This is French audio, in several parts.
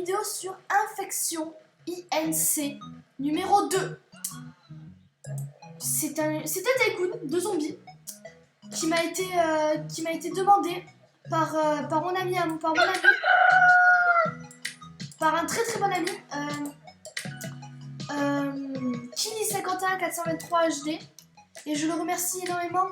vidéo sur Infection INC numéro 2. C'est un tycoon de zombies qui m'a été demandé par mon ami, par un très bon ami, Kili51423 HD, et je le remercie énormément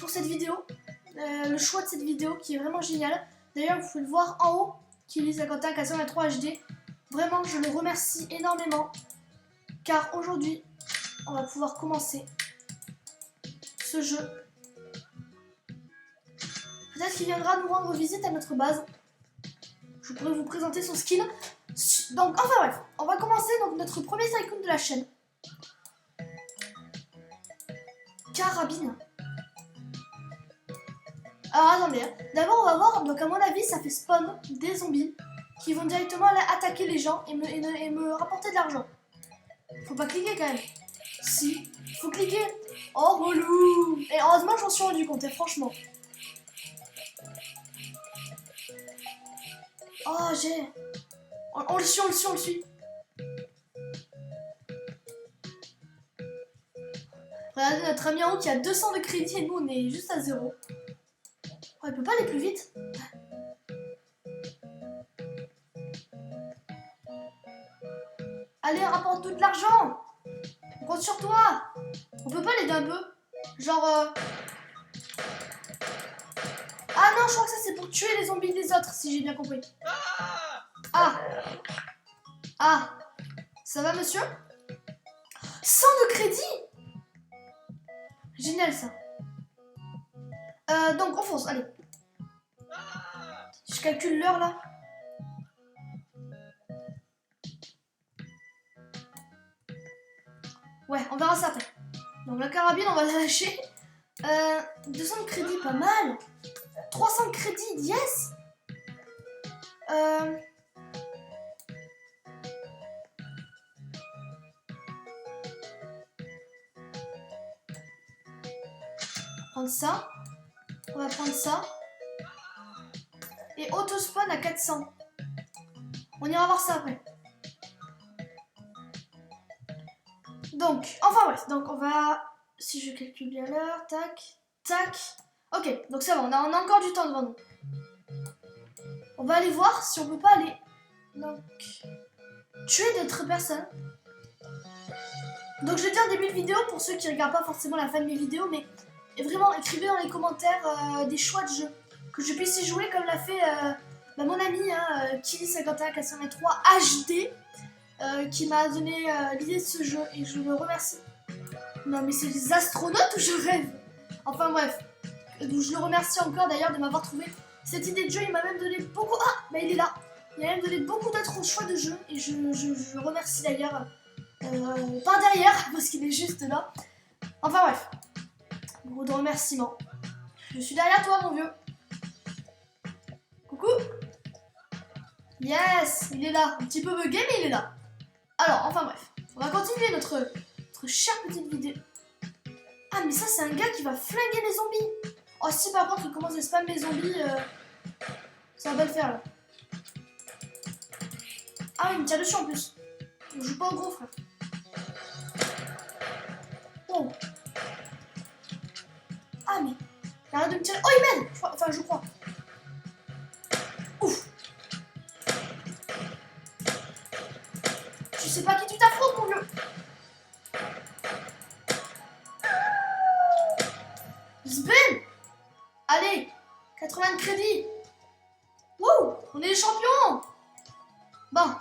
pour cette vidéo, le choix de cette vidéo qui est vraiment génial. D'ailleurs, vous pouvez le voir en haut, Kili51423 HD. Vraiment, je le remercie énormément, car aujourd'hui, on va pouvoir commencer ce jeu. Peut-être qu'il viendra nous rendre visite à notre base. Je pourrais vous présenter son skill. Donc, enfin bref, on va commencer donc notre premier tycoon de la chaîne. Carabine. Alors attendez, hein. D'abord on va voir, donc à mon avis ça fait spawn des zombies qui vont directement aller attaquer les gens et me rapporter de l'argent. Faut pas cliquer quand même. Si, faut cliquer. Oh relou. Et heureusement j'en suis rendu compte, franchement. Oh j'ai... On le suit. Regardez notre ami en haut qui a 200 de crédit et nous on est juste à 0. Oh, il peut pas aller plus vite. Allez, rapporte tout de l'argent. On compte sur toi. On peut pas l'aider un peu? Genre... Ah non, je crois que ça c'est pour tuer les zombies des autres, si j'ai bien compris. Ah. Ça va, monsieur? 100 de crédit? Génial, ça. Donc, on fonce, allez. Je calcule l'heure, là. Ouais, on verra ça après. Donc, la carabine, on va la lâcher. 200 de crédit, pas mal. 300 de crédit, yes. Prendre ça. On va prendre ça. Et auto-spawn à 400. On ira voir ça après. Donc, enfin bref, donc on va... Si je calcule bien l'heure, tac, tac. Ok, donc c'est bon, on a encore du temps devant nous. On va aller voir si on peut pas aller... Donc... tuer d'autres personnes. Donc je l'ai dit en début de vidéo, pour ceux qui regardent pas forcément la fin de mes vidéos, mais vraiment écrivez dans les commentaires des choix de jeu. Que je puisse y jouer comme l'a fait mon ami Kili51423 HD. Qui m'a donné l'idée de ce jeu et je le remercie. Non mais c'est des astronautes ou je rêve? Enfin bref, je le remercie encore d'ailleurs de m'avoir trouvé cette idée de jeu. Il m'a même donné beaucoup... Ah, bah il est là. Il m'a même donné beaucoup d'autres choix de jeu et je le remercie d'ailleurs par derrière parce qu'il est juste là. Enfin bref, beaucoup de remerciements. Je suis derrière toi mon vieux. Coucou. Yes, il est là. Un petit peu bugué mais il est là. Alors, enfin bref, on va continuer notre chère petite vidéo. Ah, mais ça, c'est un gars qui va flinguer les zombies. Oh, si par contre, il commence à spam les zombies, ça va pas le faire, là. Ah, il me tire dessus en plus. On joue pas au gros, frère. Oh. Ah, mais... Il arrête de me tirer. Oh, il m'aide. Enfin, je crois. Ouf. Je sais pas qui tu t'affrontes, mon vieux. Zben. Allez, 80 de crédit. Wouh, on est les champions. Bon.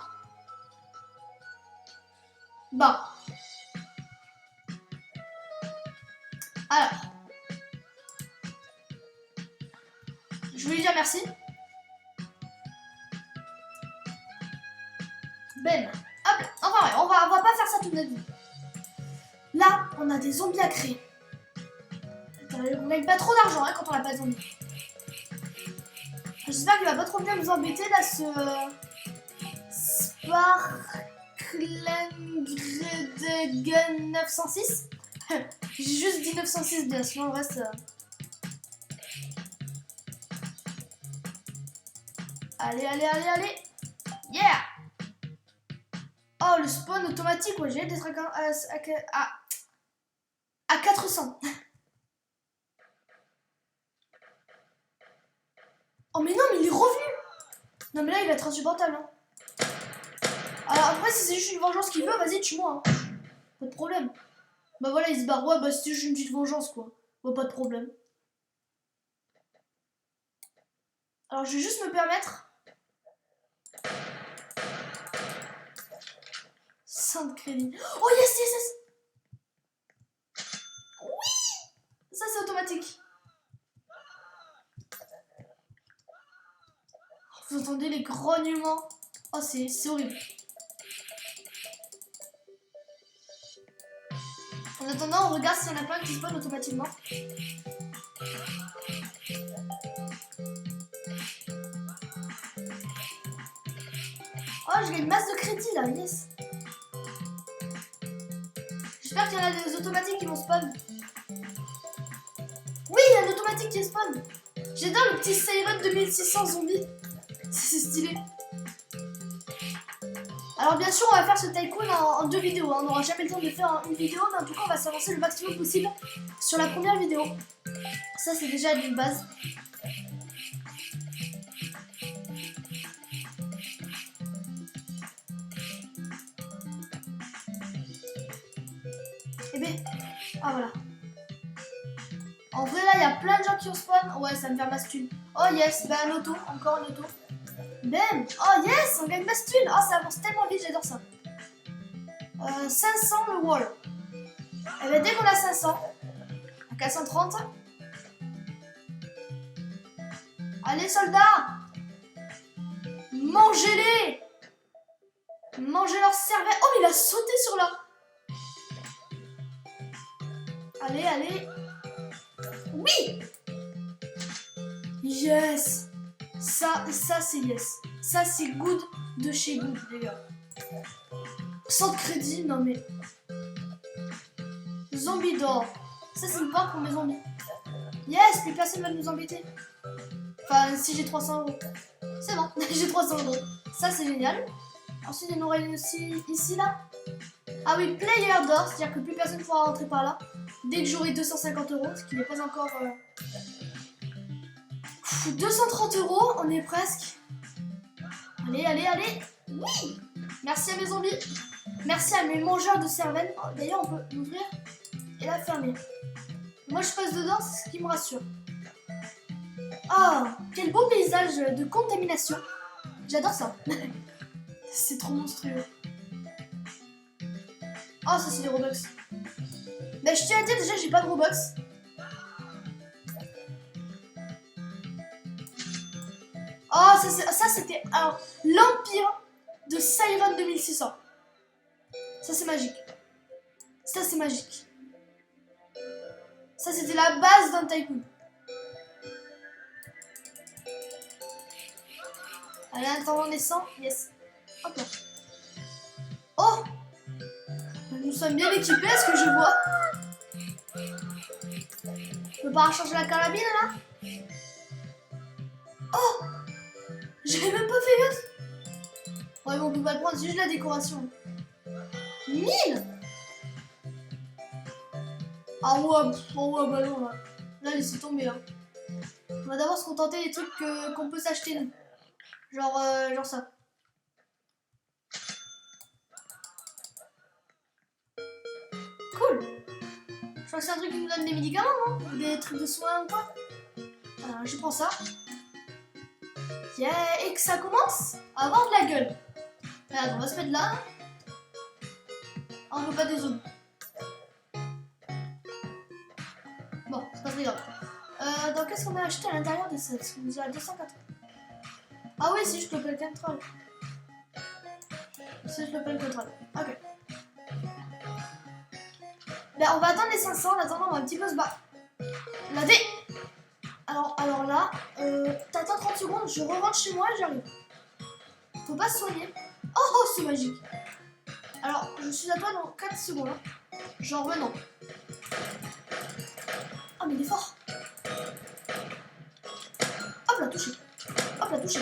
Alors. Je vais lui dire merci. Ben. Hop là. Enfin ouais, on va pas faire ça toute notre vie. Là, on a des zombies à créer. On gagne pas trop d'argent quand on n'a pas de zombies. J'espère qu'il va pas trop bien nous embêter là, ce Sparklengreden 906. J'ai juste dit 906 bien, sinon le reste... Allez. Yeah! Oh, le spawn automatique, ouais, j'ai hâte d'être à 400. Oh, mais non, mais il est revenu! Non, mais là, il va être insupportable. Hein. Alors, après, si c'est juste une vengeance qu'il veut, vas-y, tue-moi. Hein. Pas de problème. Bah voilà, il se barre. Ouais, bah c'est juste une petite vengeance, quoi. Bah, pas de problème. Alors, je vais juste me permettre. 100 de crédit. Oh, yes, yes, yes! Oui! Ça, c'est automatique. Vous entendez les grognements? Oh, c'est horrible. En attendant, on regarde s'il y en a plein qui spawnent automatiquement. Oh, j'ai une masse de crédit là, yes. J'espère qu'il y en a des automatiques qui vont spawn. Oui, il y a un automatique qui spawn. J'adore le petit Siren 2600 zombies. C'est stylé. Alors bien sûr, on va faire ce tycoon en 2 vidéos. Hein. On n'aura jamais le temps de le faire en une vidéo, mais en tout cas, on va s'avancer le maximum possible sur la première vidéo. Ça, c'est déjà une base. Eh ben, ah voilà. En vrai, là, il y a plein de gens qui ont spawn. Ouais, ça me fait masse thune. Oh yes, bah un auto, encore un auto. Bam! Oh yes, on gagne masse thune. Oh, ça avance tellement vite, j'adore ça. 500 le wall. Et bien dès qu'on a 500, à 430. Allez soldats! Mangez-les! Mangez leur cervelle. Oh, mais il a sauté sur là. Allez, allez. Oui! Yes! Ça c'est yes. Ça c'est good de chez good, les gars. Sans crédit, non mais. Zombie d'or. Ça c'est une porte pour mes zombies. Yes, plus personne va nous embêter. Enfin, si j'ai 300 €. C'est bon, j'ai 300 €. Ça c'est génial. Ensuite, il y en aura une aussi ici là. Ah oui, player d'or, c'est-à-dire que plus personne ne pourra rentrer par là. Dès que j'aurai 250 €, ce qui n'est pas encore. 230 €, on est presque. Allez, allez, allez. Oui! Merci à mes zombies. Merci à mes mangeurs de cervelle. Oh, d'ailleurs, on peut l'ouvrir et la fermer. Moi, je passe dedans, c'est ce qui me rassure. Ah, quel beau paysage de contamination. J'adore ça. C'est trop monstrueux. Oh, ça, c'est des Robux. Mais je tiens à dire, déjà, j'ai pas de Robux. Oh, ça c'était l'empire de Siren 2600. Ça c'est magique. Ça c'est magique. Ça c'était la base d'un tycoon. Allez, attendons les 100. Yes. Hop là. Oh, nous sommes bien équipés, est-ce que je vois? Je peux pas recharger la carabine là? Oh, j'avais même pas fait gaffe. Ouais, mais on peut pas le prendre, c'est juste la décoration. 1000. Ah ouais, oh ouais, bah non, là. Là, laissez tomber, hein. On va d'abord se contenter des trucs qu'on peut s'acheter, nous. Genre ça. Cool. Je crois que c'est un truc qui nous donne des médicaments, non? Des trucs de soins ou quoi? Alors, je prends ça. Yeah, et que ça commence à avoir de la gueule. Regarde, on va se mettre là. Oh, on veut pas des zombies. Bon, c'est pas très grave. Donc, qu'est-ce qu'on a acheté à l'intérieur de ça? Parce qu'on nous a 280. Ah oui, c'est juste l'open control. C'est juste l'open control. Ok. Ben, on va attendre les 500. En attendant, on va un petit peu se battre. La D. Alors là, t'attends 30 secondes, je rentre chez moi et j'arrive. Faut pas se soigner. Oh, c'est magique. Alors, je suis à toi dans 4 secondes. Hein. Genre maintenant. Ah, mais il est fort. Hop là, touché. Hop là, touché.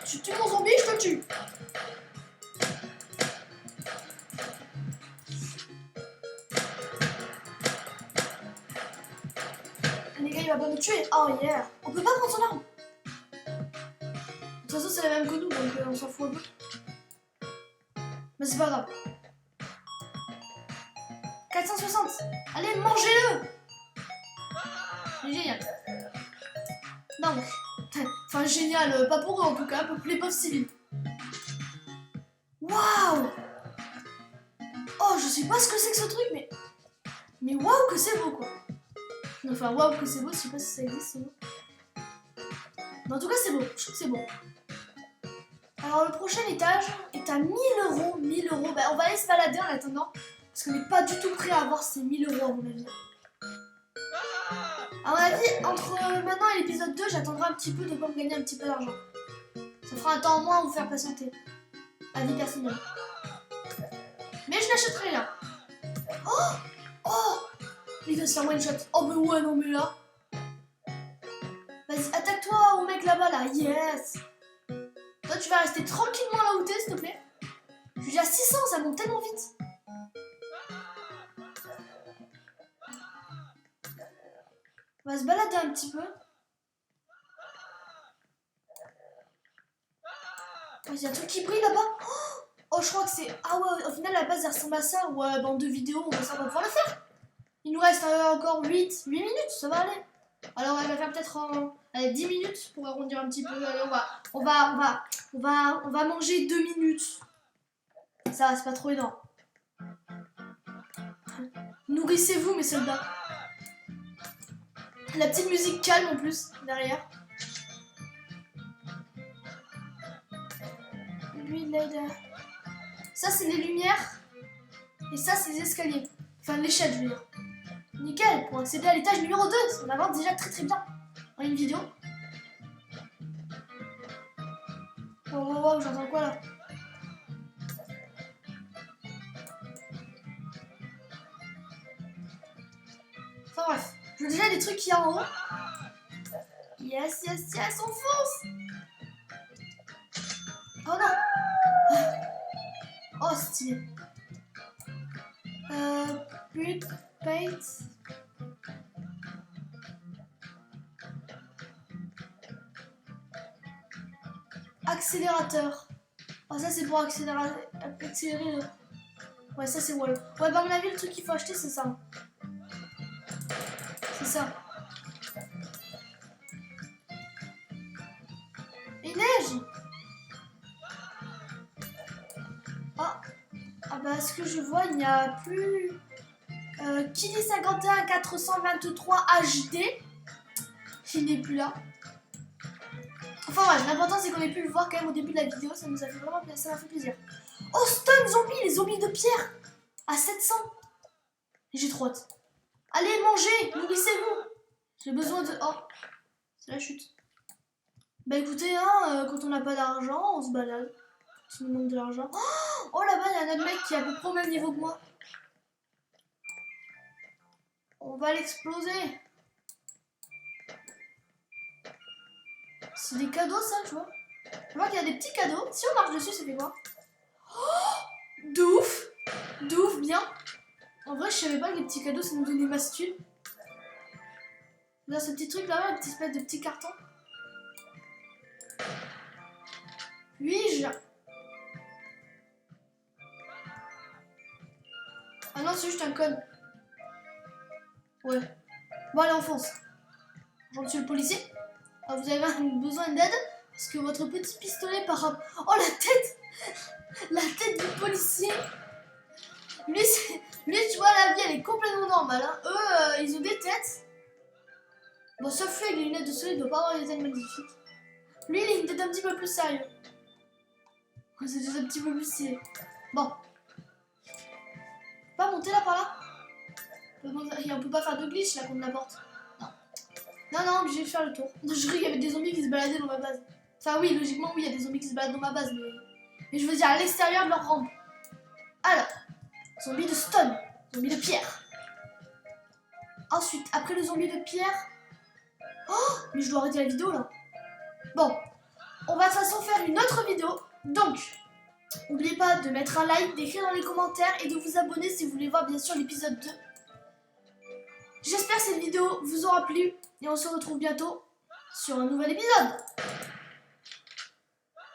Tu tues mon zombie, je te tue. Les gars, il va pas nous tuer. Oh yeah. On peut pas prendre son arme. De toute façon, c'est la même que nous, donc on s'en fout un peu. Mais c'est pas grave. 460. Allez, mangez-le. Génial. Non, mais... Enfin, génial, pas pour eux en tout cas, pour les pauvres civils. Waouh. Oh, je sais pas ce que c'est que ce truc, mais... Mais waouh que c'est beau, quoi. Enfin, waouh que c'est beau, je sais pas si ça existe, c'est beau. Mais en tout cas, c'est beau, je trouve que c'est beau. Alors, le prochain étage est à 1000 €. 1000 €, bah, on va aller se balader en attendant, parce qu'on n'est pas du tout prêt à avoir ces 1000 € à mon avis. À mon avis, entre maintenant et l'épisode 2, j'attendrai un petit peu de quoi me gagner un petit peu d'argent. Ça fera un temps en moins à vous faire patienter. Avis personnel. Mais je n'achèterai rien. Oh. Oh. Il va se faire one shot. Oh mais ouais, non mais là. Vas-y, attaque-toi au mec là-bas là. Yes. Toi tu vas rester tranquillement là où t'es s'il te plaît. Je suis déjà à 600, ça monte tellement vite. On va se balader un petit peu. Oh, il y a un truc qui brille là-bas. Oh, je crois que c'est... Ah ouais, au final la base elle ressemble à ça. Ouais, bah en 2 vidéos, ça va pouvoir le faire. Il nous reste encore 8 minutes, ça va aller. Alors on va faire peut-être allez, 10 minutes pour arrondir un petit peu. Allez, on va manger 2 minutes. Ça, c'est pas trop énorme. Nourrissez-vous mes soldats. La petite musique calme en plus, derrière. Lui, il aide. Ça, c'est les lumières. Et ça, c'est les escaliers. Enfin, l'échelle, je veux dire. Nickel, pour accéder à l'étage numéro 2. On avance déjà très très bien dans une vidéo. Oh, j'entends quoi là? Enfin bref, je veux déjà des trucs qu'il y a en haut. Yes, yes, yes, on fonce. Oh non. Oh, stylé. Brut, paint. Accélérateur. Oh, ça c'est pour accélérer. Ouais, ça c'est wall. Ouais, bah à mon avis, le truc qu'il faut acheter, c'est ça. C'est ça. Il neige. Oh. Ah bah, ce que je vois, il n'y a plus... Kili 51 423 HD. Il n'est plus là. Enfin bref, l'important c'est qu'on ait pu le voir quand même au début de la vidéo, ça nous a fait vraiment plaisir, ça m'a fait plaisir. Oh, stun zombie, les zombies de pierre à 700. J'ai trop hâte. Allez, mangez, nourrissez-vous. J'ai besoin de... Oh, c'est la chute. Bah écoutez, hein, quand on n'a pas d'argent, on se balade. Si on manque de l'argent. Oh là-bas, il y a un autre mec qui est à peu près au même niveau que moi. On va l'exploser. C'est des cadeaux ça, tu vois. Je vois qu'il y a des petits cadeaux. Si on marche dessus, ça fait quoi? Oh, de ouf. De ouf, bien. En vrai, je savais pas que les petits cadeaux, ça nous donnait masse thune. Là, ce petit truc là-bas, un petit espèce de petit carton. Puis-je... Ah non, c'est juste un code. Ouais. Bon, allez, on fonce. Je suis le policier. Ah, vous avez besoin d'aide parce que votre petit pistolet par rapport... Oh, la tête. La tête du policier. Lui, tu vois, la vie, elle est complètement normale. Hein. Eux, ils ont des têtes. Bon, sauf lui, avec les lunettes de soleil, il doit pas avoir des têtes magnifiques. Lui, il a une tête un petit peu plus sérieux. C'est juste un petit peu plus stylé. Bon. Pas monter là, par là. On peut pas faire de glitch, là, contre la porte. Non. Non, non, obligé de faire le tour. Je croyais qu'il y avait des zombies qui se baladaient dans ma base. Enfin, oui, logiquement, oui, il y a des zombies qui se baladent dans ma base, mais je veux dire à l'extérieur de leur rampe. Alors, zombie de stone, zombie de pierre. Ensuite, après le zombie de pierre... Oh, mais je dois arrêter la vidéo, là. Bon. on va de toute façon faire une autre vidéo. Donc, n'oubliez pas de mettre un like, d'écrire dans les commentaires et de vous abonner si vous voulez voir bien sûr l'épisode 2. J'espère que cette vidéo vous aura plu et on se retrouve bientôt sur un nouvel épisode.